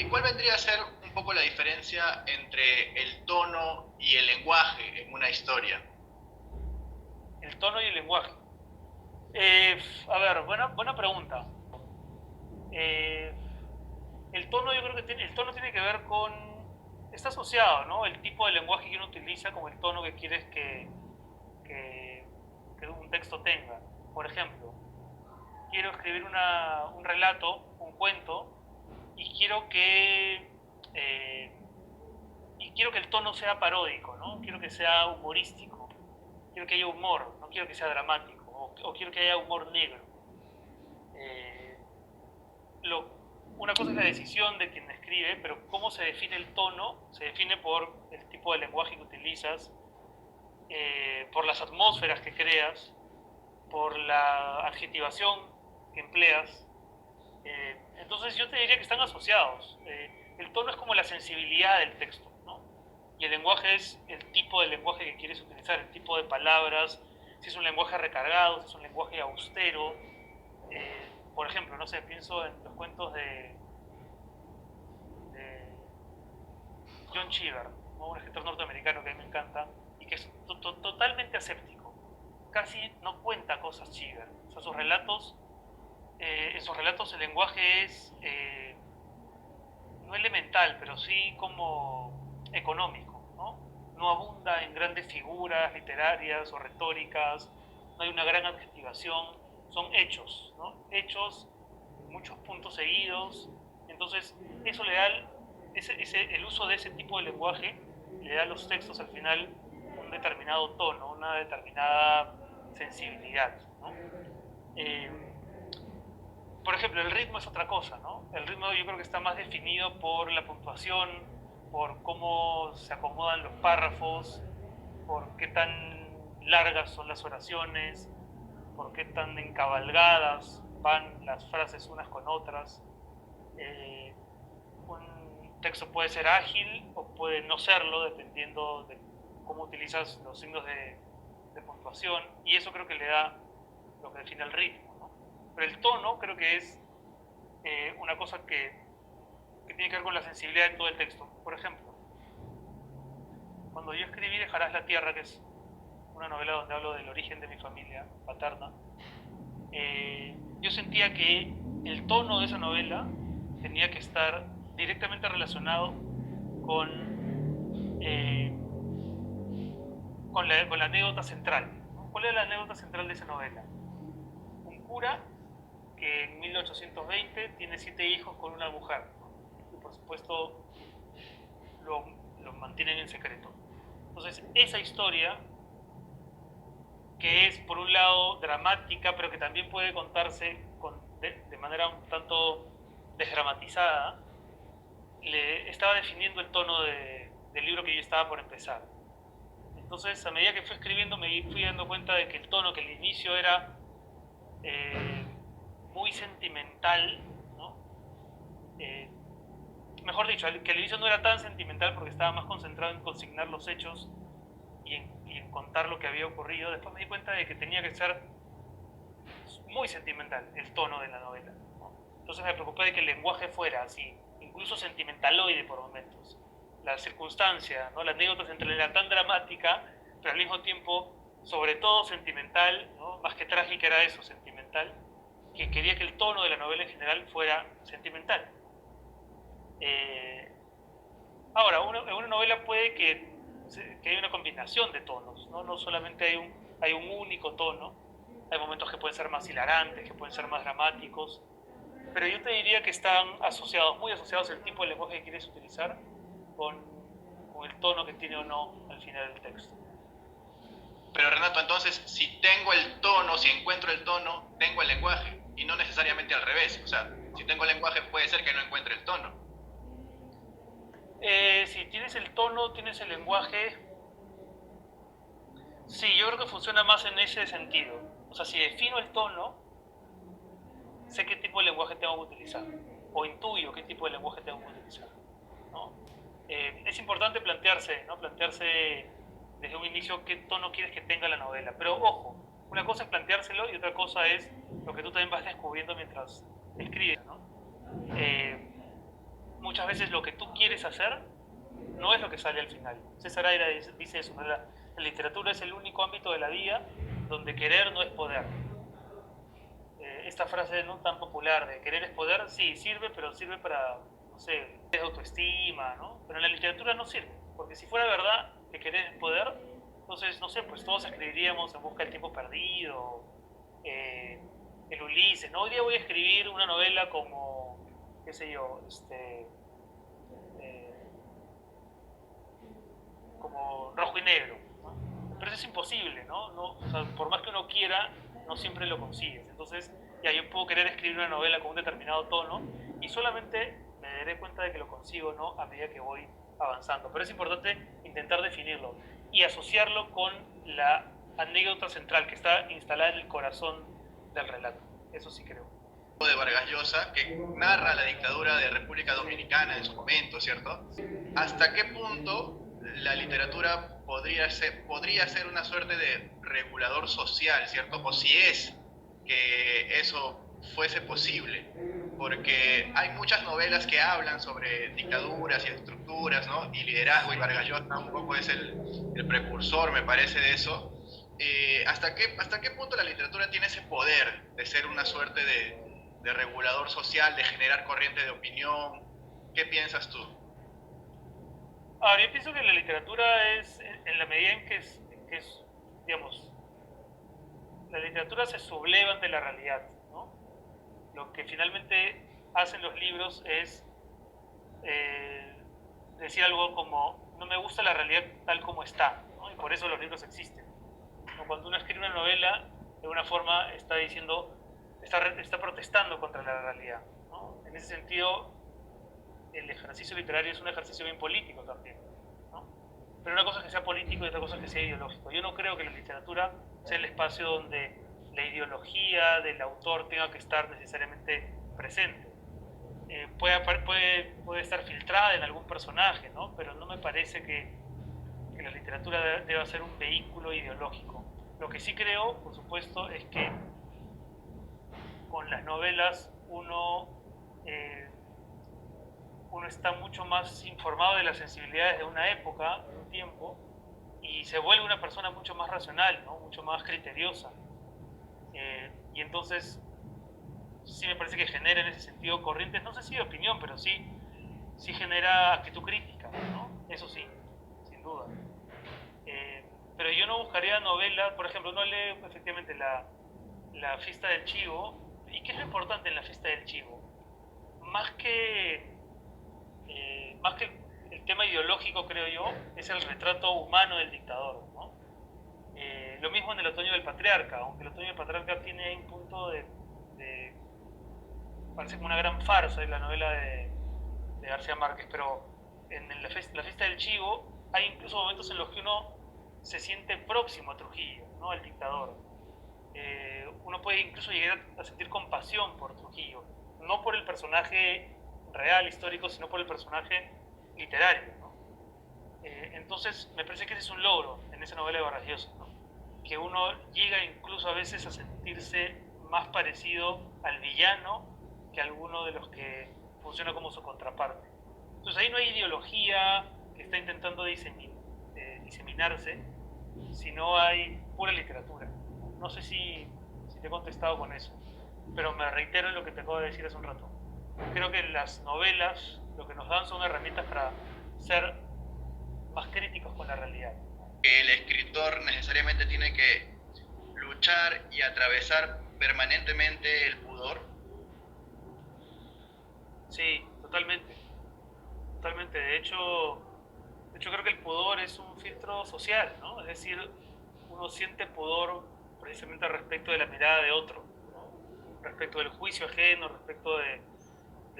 ¿Cuál vendría a ser un poco la diferencia entre el tono y el lenguaje en una historia? El tono y el lenguaje. A ver, buena pregunta. Eh, el tono yo creo que el tono tiene que ver con... Está asociado, ¿no? El tipo de lenguaje que uno utiliza con el tono que quieres que, que un texto tenga. Por ejemplo, quiero escribir un relato, un cuento, y eh, quiero que el tono sea paródico, ¿no? Quiero que sea humorístico, quiero que haya humor, no quiero que sea dramático, o quiero que haya humor negro. Eh, lo, una cosa es la decisión de quien escribe, pero cómo se define el tono se define por el tipo de lenguaje que utilizas, por las atmósferas que creas, por la adjetivación que empleas. Entonces yo te diría que están asociados. El tono es como la sensibilidad del texto, ¿no? Y el lenguaje es el tipo de lenguaje que quieres utilizar, el tipo de palabras, si es un lenguaje recargado, si es un lenguaje austero. Por ejemplo, no sé, pienso en los cuentos de John Cheever, ¿no? Un escritor norteamericano que a mí me encanta y que es totalmente aséptico. Casi no cuenta cosas Cheever. O sea, en sus relatos el lenguaje es no elemental, pero sí como económico, ¿no? No abunda en grandes figuras literarias o retóricas, no hay una gran adjetivación, son hechos, ¿no? Hechos, muchos puntos seguidos, entonces eso le da, el uso de ese tipo de lenguaje le da a los textos al final un determinado tono, una determinada sensibilidad, ¿no? Eh, por ejemplo, el ritmo es otra cosa, ¿no? El ritmo yo creo que está más definido por la puntuación, por cómo se acomodan los párrafos, por qué tan largas son las oraciones, por qué tan encabalgadas van las frases unas con otras. Eh, un texto puede ser ágil o puede no serlo, dependiendo de cómo utilizas los signos de puntuación, y eso creo que le da lo que define el ritmo, ¿no? Pero el tono creo que es una cosa que tiene que ver con la sensibilidad de todo el texto. Por ejemplo, cuando yo escribí Dejarás la tierra, que es una novela donde hablo del origen de mi familia paterna, yo sentía que el tono de esa novela tenía que estar directamente relacionado con, eh, con la anécdota central. ¿No? ¿Cuál es la anécdota central de esa novela? Un cura que en 1820 tiene 7 hijos con una mujer, ¿no? Y por supuesto lo, lo mantienen en secreto. Entonces, esa historia, que es por un lado dramática, pero que también puede contarse de manera un tanto desdramatizada, le estaba definiendo el tono del libro que yo estaba por empezar. Entonces, a medida que fui escribiendo, me fui dando cuenta de que el tono, que al inicio era eh, muy sentimental, ¿no? Eh, mejor dicho, que al inicio no era tan sentimental porque estaba más concentrado en consignar los hechos y en contar lo que había ocurrido. Después me di cuenta de que tenía que ser muy sentimental el tono de la novela, ¿no? Entonces me preocupé de que el lenguaje fuera así, incluso sentimentaloide por momentos. La circunstancia, ¿no? La anécdota central era tan dramática, pero al mismo tiempo, sobre todo sentimental, ¿no? Más que trágica era eso, sentimental, que quería que el tono de la novela en general fuera sentimental. Eh, Ahora, en una novela puede que haya una combinación de tonos, ¿no? No solamente hay un único tono, hay momentos que pueden ser más hilarantes, que pueden ser más dramáticos, pero yo te diría que están asociados, muy asociados el tipo de lenguaje que quieres utilizar con, con el tono que tiene o no al final del texto. Pero Renato, entonces, si tengo el tono, si encuentro el tono, tengo el lenguaje, y no necesariamente al revés. O sea, si tengo el lenguaje puede ser que no encuentre el tono. Si tienes el tono, tienes el lenguaje, sí, yo creo que funciona más en ese sentido. O sea, si defino el tono, sé qué tipo de lenguaje tengo que utilizar, o intuyo qué tipo de lenguaje tengo que utilizar, ¿no? Es importante plantearse, ¿no? Plantearse desde un inicio qué tono quieres que tenga la novela. Pero ojo, una cosa es planteárselo y otra cosa es lo que tú también vas descubriendo mientras escribes, ¿no? Eh, muchas veces lo que tú quieres hacer no es lo que sale al final. César Aira dice eso, ¿no? La literatura es el único ámbito de la vida donde querer no es poder. Esta frase no tan popular de querer es poder, sí, sirve, pero sirve para, no sé, de autoestima, ¿no? Pero en la literatura no sirve, porque si fuera verdad que querer es poder, entonces, no sé, pues todos escribiríamos En busca del tiempo perdido, el Ulises, ¿no? Hoy día voy a escribir una novela como, qué sé yo, eh, como Rojo y Negro, ¿no? Pero eso es imposible, ¿no? No, o sea, por más que uno quiera, no siempre lo consigues. Entonces, ya yo puedo querer escribir una novela con un determinado tono y solamente me daré cuenta de que lo consigo, ¿no? A medida que voy avanzando. Pero es importante intentar definirlo y asociarlo con la anécdota central que está instalada en el corazón del relato. Eso sí creo. De Vargas Llosa, que narra la dictadura de República Dominicana en su momento, ¿cierto? ¿Hasta qué punto la literatura podría ser una suerte de regulador social, ¿cierto? O si es que eso fuese posible, porque hay muchas novelas que hablan sobre dictaduras y estructuras, ¿no? Y liderazgo, y Vargas Llosa un poco es el precursor, me parece, de eso. ¿Hasta qué punto la literatura tiene ese poder de ser una suerte de regulador social, de generar corriente de opinión? ¿Qué piensas tú? Ahora, yo pienso que la literatura es, en la medida en que es, digamos, la literatura se subleva ante la realidad, ¿no? Lo que finalmente hacen los libros es eh, decir algo como, no me gusta la realidad tal como está, ¿no? Y por eso los libros existen. ¿No? Cuando uno escribe una novela, de alguna forma está diciendo, está protestando contra la realidad, ¿no? En ese sentido, el ejercicio literario es un ejercicio bien político también, ¿no? Pero una cosa es que sea político y otra cosa es que sea ideológico. Yo no creo que la literatura sea el espacio donde la ideología del autor tenga que estar necesariamente presente. Puede estar filtrada en algún personaje, ¿no? Pero no me parece que la literatura deba ser un vehículo ideológico. Lo que sí creo, por supuesto, es que con las novelas uno está mucho más informado de las sensibilidades de una época, de un tiempo, y se vuelve una persona mucho más racional, ¿no? Mucho más criteriosa. Y entonces sí me parece que genera en ese sentido corrientes, no sé si de opinión, pero sí genera actitud crítica, ¿no? Eso sí, sin duda. Pero yo no buscaría novelas, por ejemplo, no leo efectivamente la Fiesta del Chivo. ¿Y qué es lo importante en la Fiesta del Chivo? Más que, más que el tema ideológico, creo yo, es el retrato humano del dictador, ¿no? Lo mismo en El Otoño del Patriarca, aunque El Otoño del Patriarca tiene un punto de parece como una gran farsa en la novela de García Márquez, pero en la fiesta del Chivo hay incluso momentos en los que uno se siente próximo a Trujillo, ¿no? Al dictador. Uno puede incluso llegar a sentir compasión por Trujillo, no por el personaje real, histórico, sino por el personaje literario, ¿no? Entonces, me parece que ese es un logro en esa novela de Vargas Llosa, ¿no? Que uno llega incluso a veces a sentirse más parecido al villano que a alguno de los que funciona como su contraparte. Entonces ahí no hay ideología que está intentando diseminarse, sino hay pura literatura. No sé si te he contestado con eso, pero me reitero en lo que te acabo de decir hace un rato. Creo que las novelas lo que nos dan son herramientas para ser más críticos con la realidad. El escritor necesariamente tiene que luchar y atravesar permanentemente el pudor. Sí, totalmente. Totalmente. De hecho creo que el pudor es un filtro social, ¿no? Es decir, uno siente pudor precisamente respecto de la mirada de otro, ¿no? Respecto del juicio ajeno, respecto de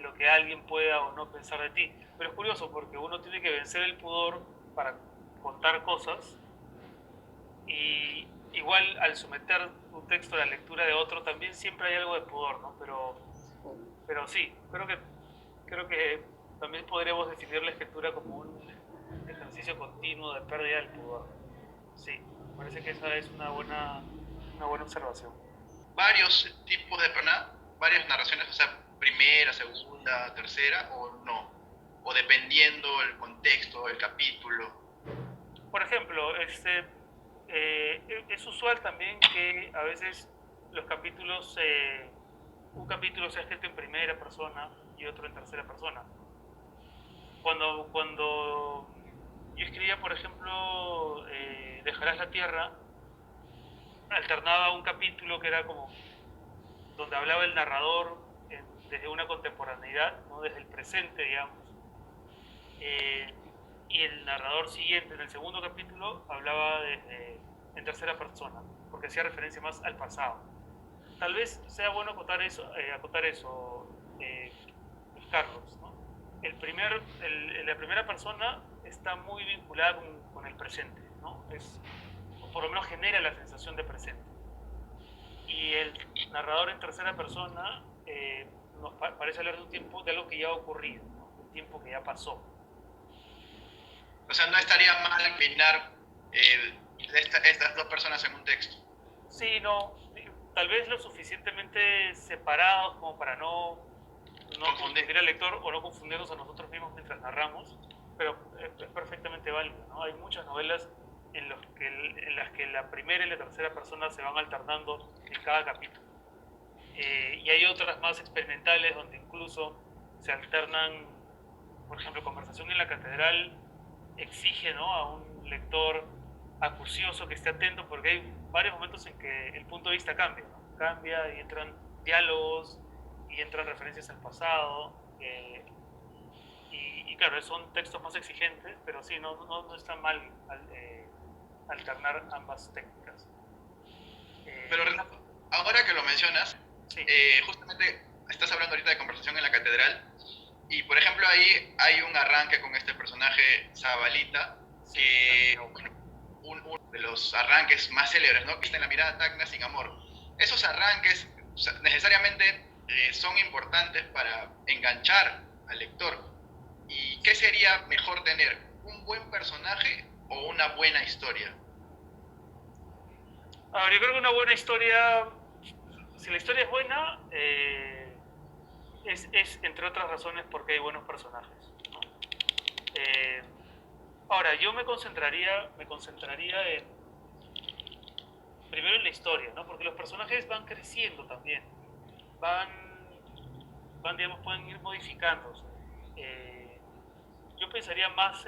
lo que alguien pueda o no pensar de ti. Pero es curioso porque uno tiene que vencer el pudor para contar cosas y igual al someter un texto a la lectura de otro también siempre hay algo de pudor, ¿no? Pero sí, creo que también podríamos definir la escritura como un ejercicio continuo de pérdida del pudor. Sí, me parece que esa es una buena observación. Varios tipos de personas, varias narraciones, o sea, primera, segunda, tercera, o no. o dependiendo el contexto, el capítulo? Por ejemplo, es usual también que a veces los capítulos, un capítulo sea escrito en primera persona y otro en tercera persona. Cuando yo escribía, por ejemplo, Dejarás la Tierra, alternaba un capítulo que era como donde hablaba el narrador desde una contemporaneidad, ¿no? Desde el presente, digamos. Eh, y el narrador siguiente, en el segundo capítulo, hablaba en tercera persona, porque hacía referencia más al pasado. Tal vez sea bueno acotar eso Carlos, ¿no? La primera persona está muy vinculada con el presente, ¿no? O por lo menos genera la sensación de presente. Y el narrador en tercera persona nos parece hablar de un tiempo, de algo que ya ha ocurrido, ¿no? Un tiempo que ya pasó. O sea, no estaría mal combinar estas dos personas en un texto. Sí, no, tal vez lo suficientemente separados como para no confundir al lector o no confundirnos a nosotros mismos mientras narramos, pero es perfectamente válido, ¿no? Hay muchas novelas en las que la primera y la tercera persona se van alternando en cada capítulo. Y hay otras más experimentales donde incluso se alternan, por ejemplo, Conversación en la Catedral exige, ¿no?, a un lector acucioso que esté atento porque hay varios momentos en que el punto de vista cambia, ¿no? Cambia y entran diálogos y entran referencias al pasado. Y claro, son textos más exigentes, pero sí, no está mal alternar ambas técnicas. Pero Renato, ahora que lo mencionas, Sí. Justamente estás hablando ahorita de Conversación en la Catedral, y por ejemplo ahí hay un arranque con este personaje Zabalita, que bueno, uno de los arranques más célebres, ¿no? Que está en La mirada tacna sin amor. Esos arranques, o sea, necesariamente son importantes para enganchar al lector. ¿Y qué sería mejor tener? ¿Un buen personaje o una buena historia? A ver, yo creo que una buena historia, si la historia es buena, es entre otras razones porque hay buenos personajes, ¿no? Ahora, yo me concentraría primero en la historia, ¿no? Porque los personajes van creciendo también, van, digamos, pueden ir modificándose. Yo pensaría más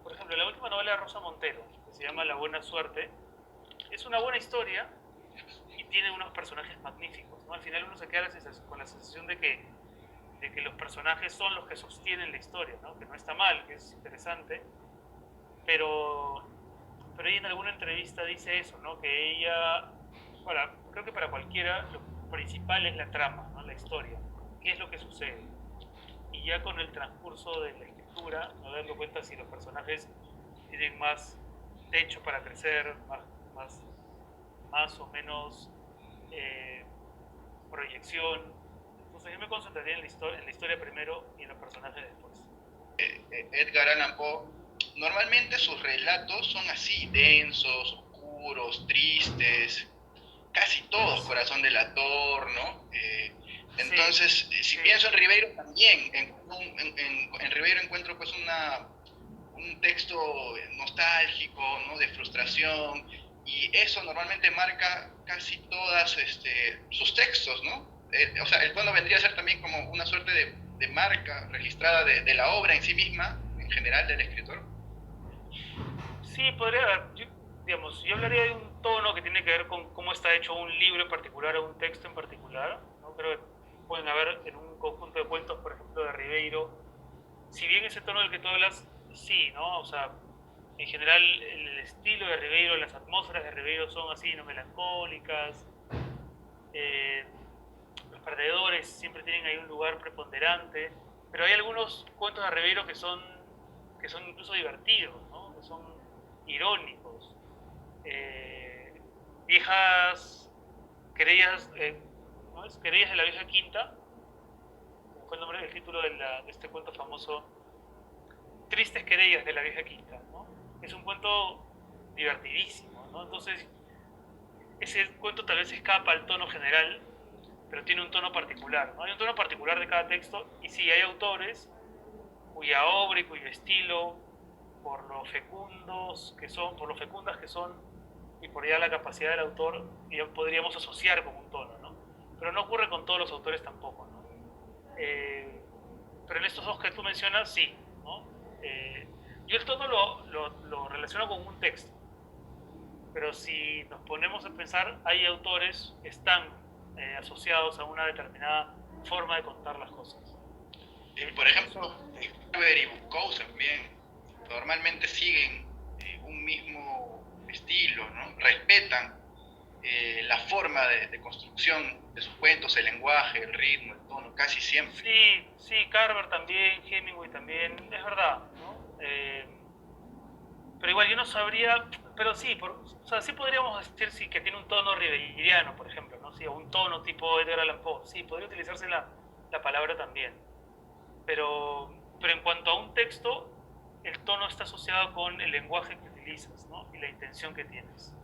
por ejemplo, la última novela de Rosa Montero, que se llama La Buena Suerte, es una buena historia y tiene unos personajes magníficos, ¿no? Al final uno se queda con la sensación de que los personajes son los que sostienen la historia, ¿no? Que no está mal, que es interesante, pero, pero ella en alguna entrevista dice eso, ¿no? Que ella, creo que para cualquiera lo principal es la trama, ¿no? La historia, qué es lo que sucede. Y ya con el transcurso de la escritura, no dando cuenta si los personajes tienen más techo para crecer, más o menos proyección. Entonces yo me concentraría en la historia primero y en los personajes después. Edgar Allan Poe, normalmente sus relatos son así, densos, oscuros, tristes, casi todos Corazón delator, ¿no? Entonces, si pienso en Ribeiro también, en Ribeiro encuentro pues un texto nostálgico, ¿no? De frustración, y eso normalmente marca casi todas sus textos, ¿no? O sea, el tono vendría a ser también como una suerte de marca registrada de la obra en sí misma, en general del escritor. Sí, podría, digamos, yo hablaría de un tono que tiene que ver con cómo está hecho un libro en particular o un texto en particular, ¿no? Creo que pueden haber en un conjunto de cuentos, por ejemplo, de Ribeiro, si bien ese tono del que tú hablas, sí, ¿no? O sea, en general el estilo de Ribeiro, las atmósferas de Ribeiro son así, ¿no? Melancólicas, eh, los perdedores siempre tienen ahí un lugar preponderante, pero hay algunos cuentos de Ribeiro que son incluso divertidos, ¿no? Que son irónicos. Viejas querellas, ¿no es? Querellas de la vieja quinta, como fue el título de este cuento famoso, Tristes querellas de la vieja quinta, ¿no? Es un cuento divertidísimo, ¿no? Entonces, ese cuento tal vez escapa al tono general, pero tiene un tono particular, ¿no? Hay un tono particular de cada texto, y sí, hay autores cuya obra y cuyo estilo, por lo fecundos que son, por lo fecundas que son, y por ya la capacidad del autor, ya podríamos asociar con un tono, ¿no? Pero no ocurre con todos los autores tampoco, ¿no? Pero en estos dos que tú mencionas, sí, ¿no? Yo el tono lo relaciono con un texto, pero si nos ponemos a pensar, hay autores que están asociados a una determinada forma de contar las cosas. Por ejemplo, Weber y Bukowski también normalmente siguen un mismo estilo, ¿no? Respetan la forma de construcción de sus cuentos, el lenguaje, el ritmo, el tono, casi siempre. Sí, sí, Carver también, Hemingway también, es verdad, ¿no? Pero igual yo no sabría, pero sí, o sea, sí podríamos decir sí, que tiene un tono riveriano, por ejemplo, ¿no? Sí, o un tono tipo Edgar Allan Poe, sí, podría utilizarse la palabra también. Pero en cuanto a un texto, el tono está asociado con el lenguaje que utilizas, ¿no? Y la intención que tienes.